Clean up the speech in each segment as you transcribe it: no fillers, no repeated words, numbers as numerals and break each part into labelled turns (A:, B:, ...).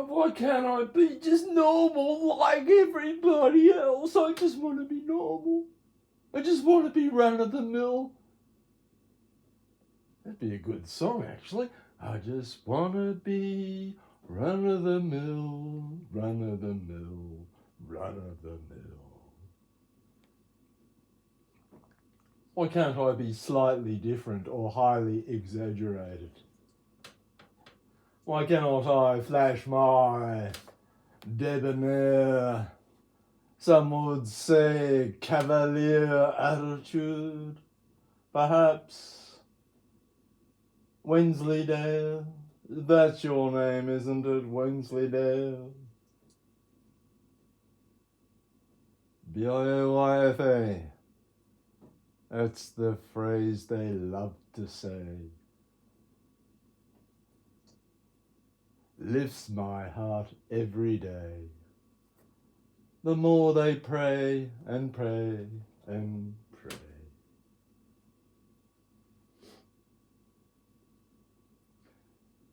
A: Why can't I be just normal like everybody else? I just want to be normal. I just want to be run-of-the-mill. That'd be a good song, actually. I just want to be run-of-the-mill, run-of-the-mill, run-of-the-mill. Why can't I be slightly different or highly exaggerated? Why cannot I flash my debonair, some would say cavalier attitude? Perhaps Wensleydale? That's your name, isn't it, Wensleydale? B-I-O-Y-F-A. That's the phrase they love to say. Lifts my heart every day. The more they pray and pray and pray.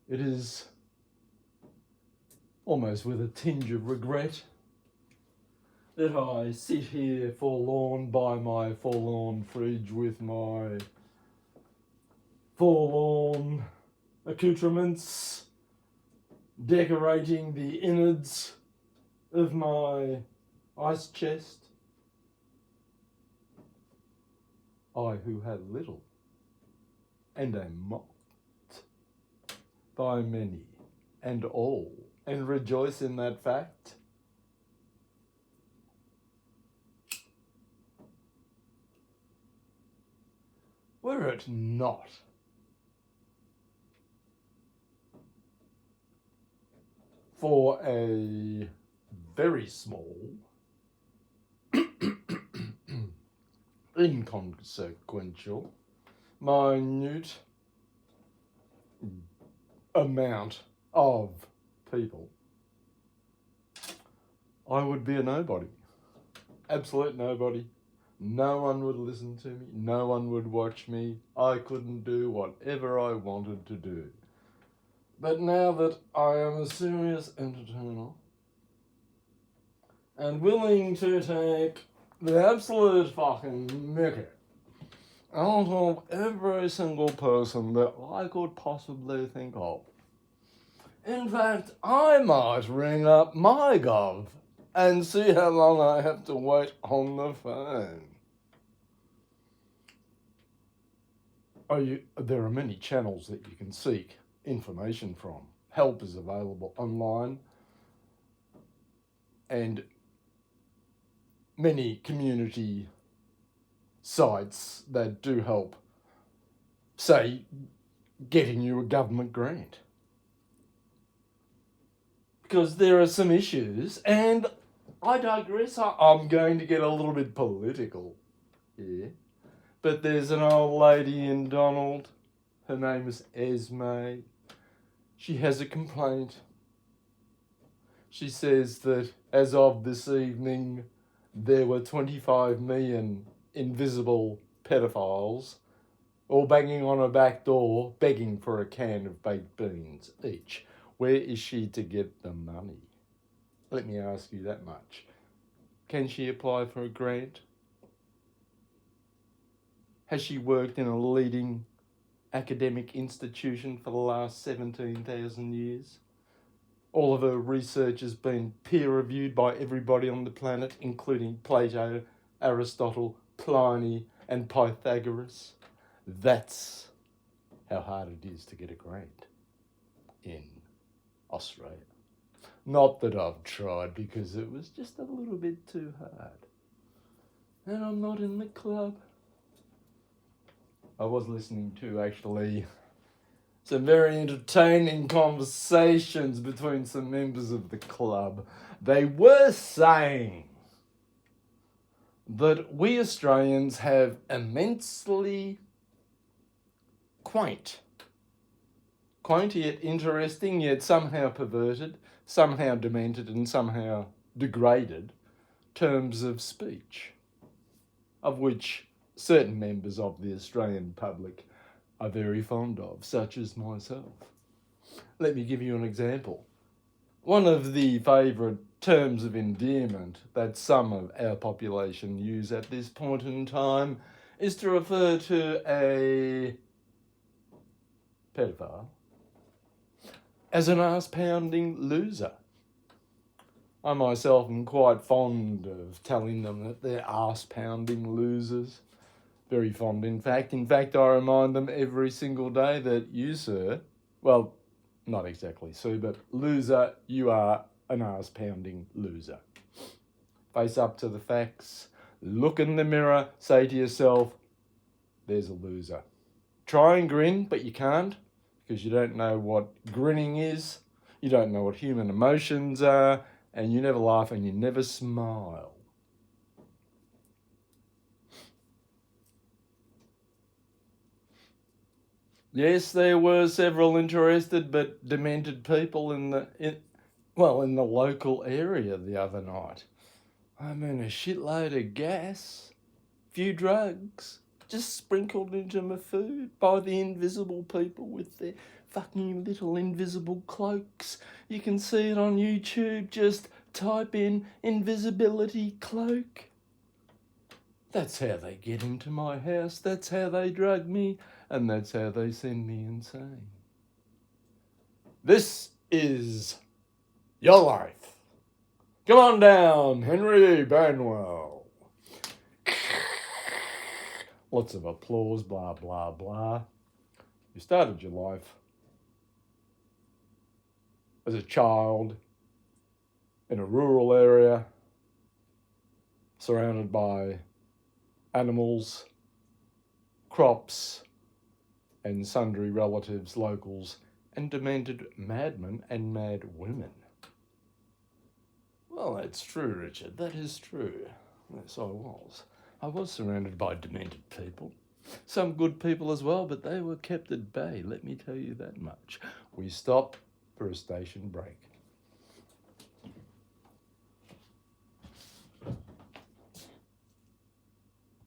A: It is almost with a tinge of regret that I sit here forlorn by my forlorn fridge with my forlorn accoutrements, decorating the innards of my ice chest. I who had little and am mocked by many and all, and rejoice in that fact. Were it not for a very small, inconsequential, minute amount of people, I would be a nobody. Absolute nobody. No one would listen to me. No one would watch me. I couldn't do whatever I wanted to do. But now that I am a serious entertainer and willing to take the absolute fucking mickey out of every single person that I could possibly think of. In fact, I might ring up MyGov and see how long I have to wait on the phone. There are many channels that you can seek information from. Help is available online, and many community sites that do help, say, getting you a government grant. Because there are some issues, and I digress, I'm going to get a little bit political here. But there's an old lady in Donald, her name is Esme. She has a complaint. She says that as of this evening, there were 25 million invisible pedophiles all banging on her back door, begging for a can of baked beans each. Where is she to get the money? Let me ask you that much. Can she apply for a grant? Has she worked in a leading academic institution for the last 17,000 years? All of her research has been peer-reviewed by everybody on the planet, including Plato, Aristotle, Pliny, and Pythagoras. That's how hard it is to get a grant in Australia. Not that I've tried, because it was just a little bit too hard. And I'm not in the club. I was listening to, actually, some very entertaining conversations between some members of the club. They were saying that we Australians have immensely quaint yet interesting, yet somehow perverted, somehow demented, and somehow degraded terms of speech, of which certain members of the Australian public are very fond of, such as myself. Let me give you an example. One of the favourite terms of endearment that some of our population use at this point in time is to refer to a pedophile as an ass-pounding loser. I myself am quite fond of telling them that they're ass-pounding losers. Very fond, in fact. In fact, I remind them every single day that you, sir, well, not exactly, Sue, but loser, you are an ass-pounding loser. Face up to the facts, look in the mirror, say to yourself, there's a loser. Try and grin, but you can't, because you don't know what grinning is, you don't know what human emotions are, and you never laugh and you never smile. Yes, there were several interested but demented people in the local area the other night. I mean, a shitload of gas, few drugs, just sprinkled into my food by the invisible people with their fucking little invisible cloaks. You can see it on YouTube, just type in invisibility cloak. That's how they get into my house, that's how they drug me, and that's how they send me insane. This is your life. Come on down, Henry Banwell. Lots of applause, blah, blah, blah. You started your life as a child in a rural area, surrounded by animals, crops, and sundry relatives, locals, and demented madmen and mad women. Well, that's true, Richard. That is true. Yes, I was. I was surrounded by demented people. Some good people as well, but they were kept at bay, let me tell you that much. We stopped for a station break.